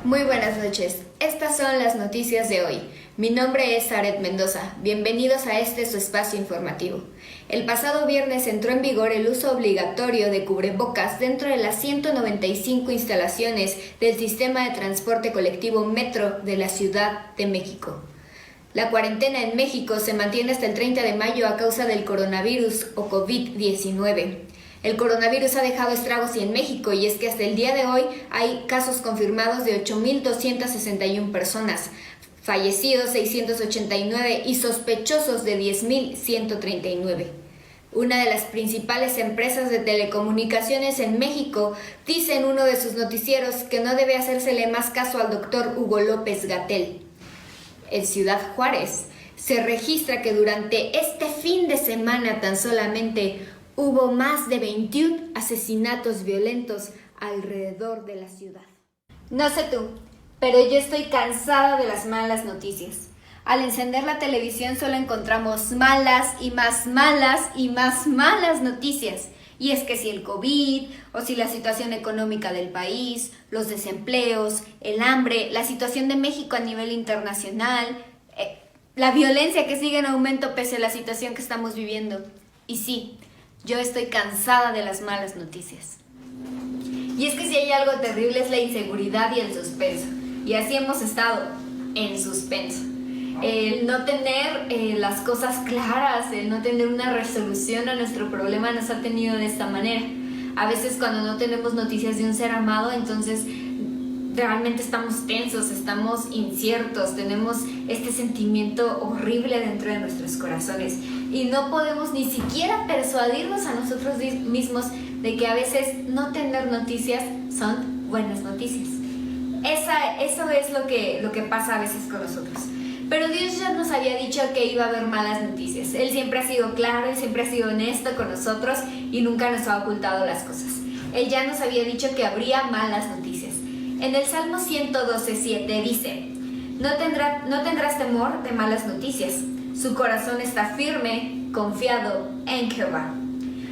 Muy buenas noches, estas son las noticias de hoy. Mi nombre es Aret Mendoza, bienvenidos a su espacio informativo. El pasado viernes entró en vigor el uso obligatorio de cubrebocas dentro de las 195 instalaciones del sistema de transporte colectivo Metro de la Ciudad de México. La cuarentena en México se mantiene hasta el 30 de mayo a causa del coronavirus o COVID-19. El coronavirus ha dejado estragos en México y es que hasta el día de hoy hay casos confirmados de 8.261 personas, fallecidos 689 y sospechosos de 10.139. Una de las principales empresas de telecomunicaciones en México dice en uno de sus noticieros que no debe hacérsele más caso al doctor Hugo López-Gatell. En Ciudad Juárez se registra que durante este fin de semana tan solamente hubo más de 21 asesinatos violentos alrededor de la ciudad. No sé tú, pero yo estoy cansada de las malas noticias. Al encender la televisión solo encontramos malas y más malas y más malas noticias. Y es que si el COVID, o si la situación económica del país, los desempleos, el hambre, la situación de México a nivel internacional, la violencia que sigue en aumento pese a la situación que estamos viviendo. Y sí, yo estoy cansada de las malas noticias. Y es que si hay algo terrible es la inseguridad y el suspenso. Y así hemos estado, en suspenso. El no tener las cosas claras, el no tener una resolución a nuestro problema nos ha tenido de esta manera. A veces cuando no tenemos noticias de un ser amado, entonces realmente estamos tensos, estamos inciertos, tenemos este sentimiento horrible dentro de nuestros corazones y no podemos ni siquiera persuadirnos a nosotros mismos de que a veces no tener noticias son buenas noticias. Eso es lo que pasa a veces con nosotros. Pero Dios ya nos había dicho que iba a haber malas noticias. Él siempre ha sido claro, Él siempre ha sido honesto con nosotros y nunca nos ha ocultado las cosas. Él ya nos había dicho que habría malas noticias. En el Salmo 112:7 dice: no tendrás temor de malas noticias. Su corazón está firme, confiado en Jehová.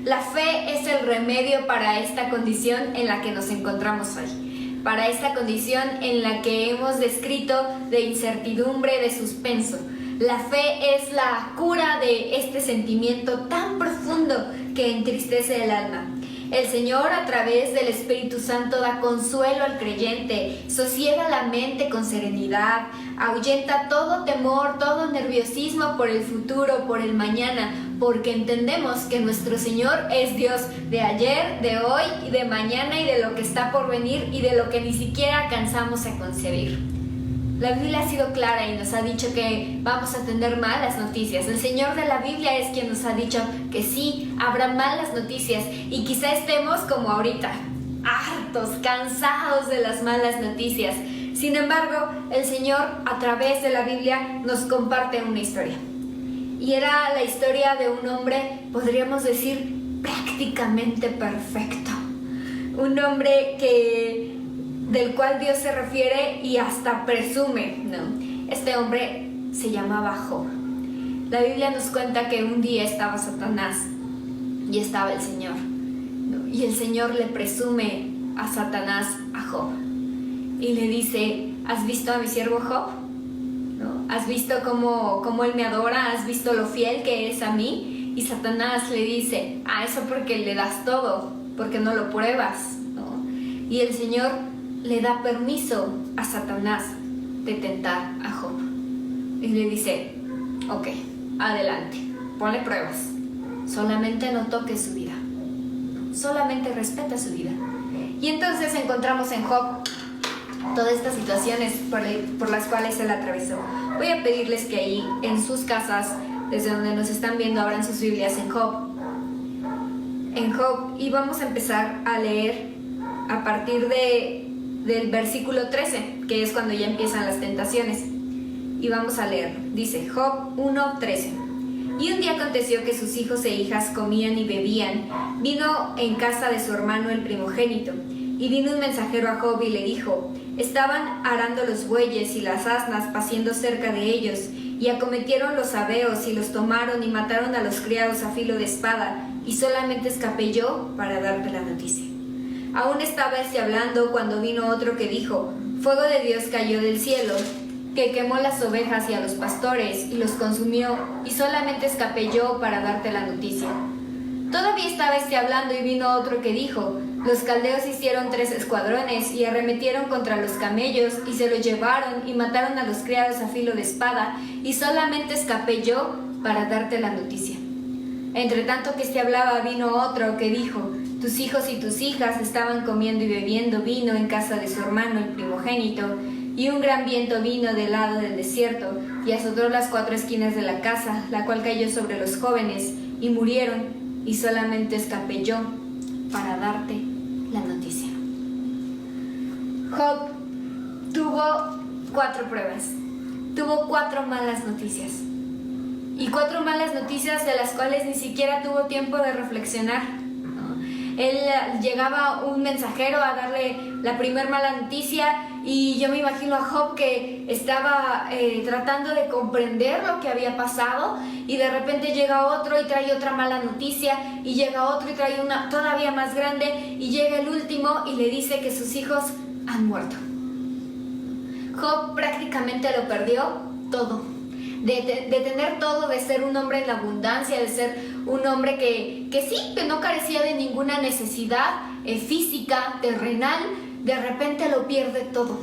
La fe es el remedio para esta condición en la que nos encontramos hoy. Para esta condición en la que hemos descrito de incertidumbre, de suspenso. La fe es la cura de este sentimiento tan profundo que entristece el alma. El Señor, a través del Espíritu Santo, da consuelo al creyente, sosiega la mente con serenidad, ahuyenta todo temor, todo nerviosismo por el futuro, por el mañana, porque entendemos que nuestro Señor es Dios de ayer, de hoy y de mañana y de lo que está por venir y de lo que ni siquiera alcanzamos a concebir. La Biblia ha sido clara y nos ha dicho que vamos a tener malas noticias. El Señor de la Biblia es quien nos ha dicho que sí, habrá malas noticias y quizá estemos como ahorita, hartos, cansados de las malas noticias. Sin embargo, el Señor a través de la Biblia nos comparte una historia. Y era la historia de un hombre, podríamos decir, prácticamente perfecto. Un hombre del cual Dios se refiere y hasta presume, ¿no? Este hombre se llamaba Job. La Biblia nos cuenta que un día estaba Satanás y estaba el Señor, ¿no? Y el Señor le presume a Satanás a Job y le dice: ¿has visto a mi siervo Job? ¿No? ¿Has visto cómo él me adora? ¿Has visto lo fiel que es a mí? Y Satanás le dice: eso porque le das todo, porque no lo pruebas, ¿no? Y el Señor le da permiso a Satanás de tentar a Job. Y le dice: ok, adelante, ponle pruebas. Solamente no toques su vida. Solamente respeta su vida. Y entonces encontramos en Job todas estas situaciones por las cuales él atravesó. Voy a pedirles que ahí en sus casas, desde donde nos están viendo, abran sus Biblias en Job. Y vamos a empezar a leer a partir del versículo 13, que es cuando ya empiezan las tentaciones. Y vamos a leer. Dice Job 1:13: y un día aconteció que sus hijos e hijas comían y bebían. Vino en casa de su hermano el primogénito. Y vino un mensajero a Job y le dijo: estaban arando los bueyes y las asnas paciendo cerca de ellos, y acometieron los sabeos y los tomaron y mataron a los criados a filo de espada, y solamente escapé yo para darte la noticia. Aún estaba hablando cuando vino otro que dijo: fuego de Dios cayó del cielo, que quemó las ovejas y a los pastores y los consumió, y solamente escapé yo para darte la noticia. Todavía estaba hablando y vino otro que dijo: los caldeos hicieron 3 escuadrones y arremetieron contra los camellos y se los llevaron y mataron a los criados a filo de espada, y solamente escapé yo para darte la noticia. Entre tanto que hablaba, vino otro que dijo: tus hijos y tus hijas estaban comiendo y bebiendo vino en casa de su hermano el primogénito, y un gran viento vino del lado del desierto y azotó las 4 esquinas de la casa, la cual cayó sobre los jóvenes y murieron, y solamente escapé yo para darte la noticia. Job tuvo 4 pruebas, tuvo 4 malas noticias, y 4 malas noticias de las cuales ni siquiera tuvo tiempo de reflexionar, ¿no? Él llegaba un mensajero a darle la primer mala noticia, y yo me imagino a Job que estaba tratando de comprender lo que había pasado, y de repente llega otro y trae otra mala noticia, y llega otro y trae una todavía más grande, y llega el último y le dice que sus hijos han muerto. Job prácticamente lo perdió todo. De tener todo, de ser un hombre en la abundancia, de ser un hombre que no carecía de ninguna necesidad física, terrenal, de repente lo pierde todo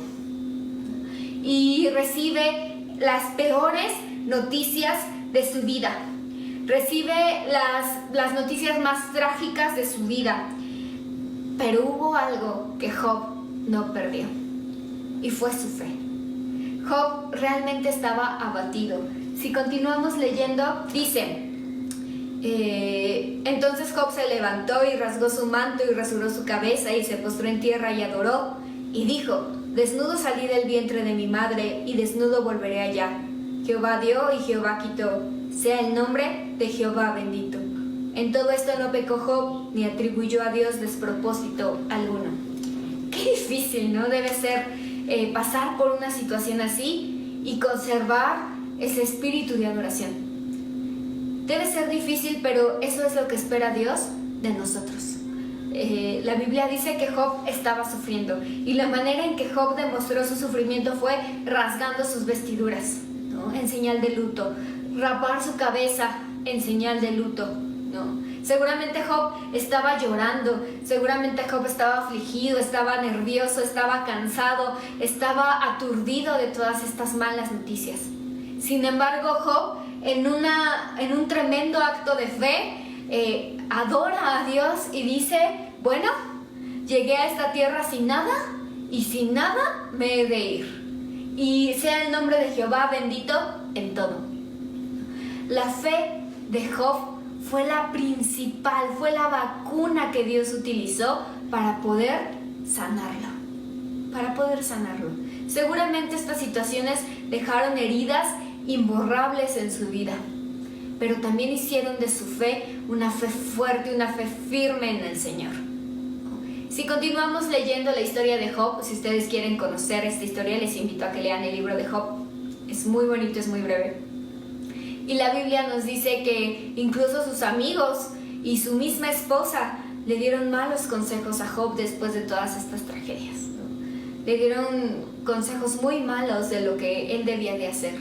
y recibe las peores noticias de su vida, recibe las noticias más trágicas de su vida. Pero hubo algo que Job no perdió, y fue su fe. Job realmente estaba abatido. Si continuamos leyendo, dice: entonces Job se levantó y rasgó su manto y rasuró su cabeza y se postró en tierra y adoró, y dijo: desnudo salí del vientre de mi madre y desnudo volveré allá. Jehová dio y Jehová quitó, sea el nombre de Jehová bendito. En todo esto no pecó Job ni atribuyó a Dios despropósito alguno. Qué difícil, ¿no? Debe ser pasar por una situación así y conservar ese espíritu de adoración. Debe ser difícil, pero eso es lo que espera Dios de nosotros. La Biblia dice que Job estaba sufriendo, y la manera en que Job demostró su sufrimiento fue rasgando sus vestiduras, ¿no? En señal de luto, rapar su cabeza en señal de luto, ¿no? Seguramente Job estaba llorando, seguramente Job estaba afligido, estaba nervioso, estaba cansado, estaba aturdido de todas estas malas noticias. Sin embargo, Job, en un tremendo acto de fe, adora a Dios y dice: bueno, llegué a esta tierra sin nada, y sin nada me he de ir, y sea el nombre de Jehová bendito en todo. La fe de Job fue la principal, fue la vacuna que Dios utilizó para poder sanarlo. Seguramente estas situaciones dejaron heridas imborrables en su vida, pero también hicieron de su fe una fe fuerte, una fe firme en el Señor. Si continuamos leyendo la historia de Job, si ustedes quieren conocer esta historia, les invito a que lean el libro de Job. Es muy bonito, es muy breve. Y la Biblia nos dice que incluso sus amigos y su misma esposa le dieron malos consejos a Job después de todas estas tragedias, ¿no? Le dieron consejos muy malos de lo que él debía de hacer.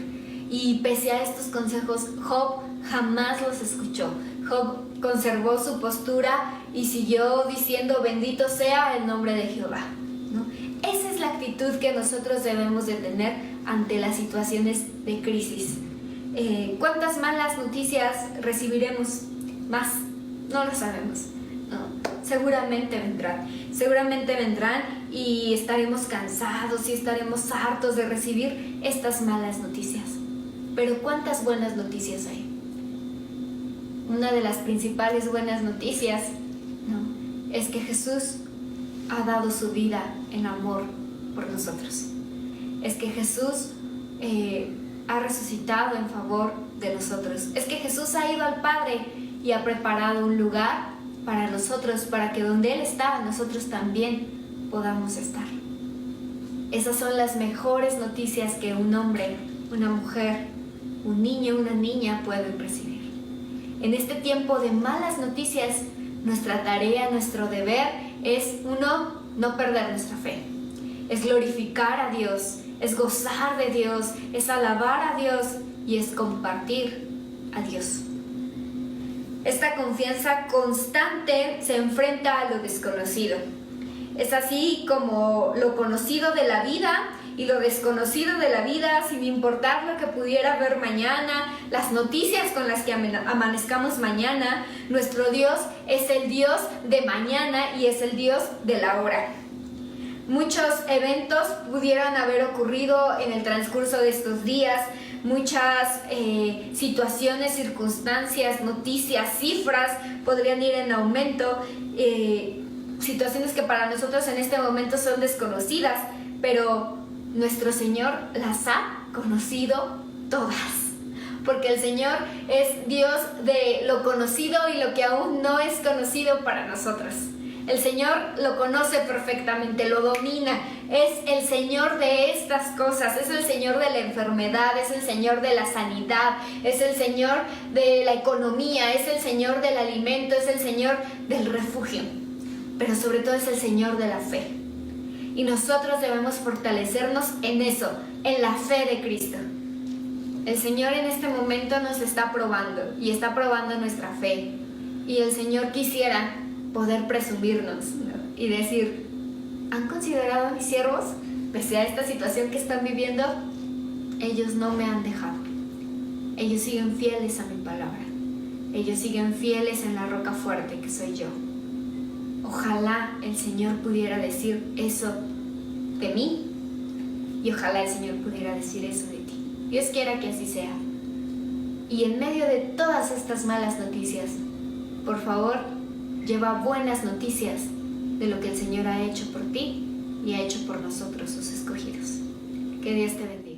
Y pese a estos consejos, Job jamás los escuchó. Job conservó su postura y siguió diciendo: bendito sea el nombre de Jehová, ¿no? Esa es la actitud que nosotros debemos de tener ante las situaciones de crisis. ¿Cuántas malas noticias recibiremos más? No lo sabemos, ¿no? Seguramente vendrán y estaremos cansados y estaremos hartos de recibir estas malas noticias. Pero ¿cuántas buenas noticias hay? Una de las principales buenas noticias, ¿no?, es que Jesús ha dado su vida en amor por nosotros. Es que Jesús ha resucitado en favor de nosotros. Es que Jesús ha ido al Padre y ha preparado un lugar para nosotros, para que donde Él está, nosotros también podamos estar. Esas son las mejores noticias que un hombre, una mujer, un niño, una niña pueden recibir. En este tiempo de malas noticias, nuestra tarea, nuestro deber es, uno, no perder nuestra fe. es glorificar a Dios, es gozar de Dios, es alabar a Dios y es compartir a Dios. Esta confianza constante se enfrenta a lo desconocido. Es así como lo conocido de la vida y lo desconocido de la vida, sin importar lo que pudiera haber mañana, las noticias con las que amanezcamos mañana. Nuestro Dios es el Dios de mañana y es el Dios de la hora. Muchos eventos pudieran haber ocurrido en el transcurso de estos días, muchas situaciones, circunstancias, noticias, cifras podrían ir en aumento, situaciones que para nosotros en este momento son desconocidas, pero nuestro Señor las ha conocido todas, porque el Señor es Dios de lo conocido y lo que aún no es conocido para nosotros. El Señor lo conoce perfectamente, lo domina, es el Señor de estas cosas, es el Señor de la enfermedad, es el Señor de la sanidad, es el Señor de la economía, es el Señor del alimento, es el Señor del refugio, pero sobre todo es el Señor de la fe. Y nosotros debemos fortalecernos en eso, en la fe de Cristo. El Señor en este momento nos está probando y está probando nuestra fe. Y el Señor quisiera poder presumirnos, ¿no? Y decir, ¿han considerado a mis siervos? Pese a esta situación que están viviendo, ellos no me han dejado. Ellos siguen fieles a mi palabra. Ellos siguen fieles en la roca fuerte que soy yo. Ojalá el Señor pudiera decir eso de mí y ojalá el Señor pudiera decir eso de ti. Dios quiera que así sea. Y en medio de todas estas malas noticias, por favor, lleva buenas noticias de lo que el Señor ha hecho por ti y ha hecho por nosotros, sus escogidos. Que Dios te bendiga.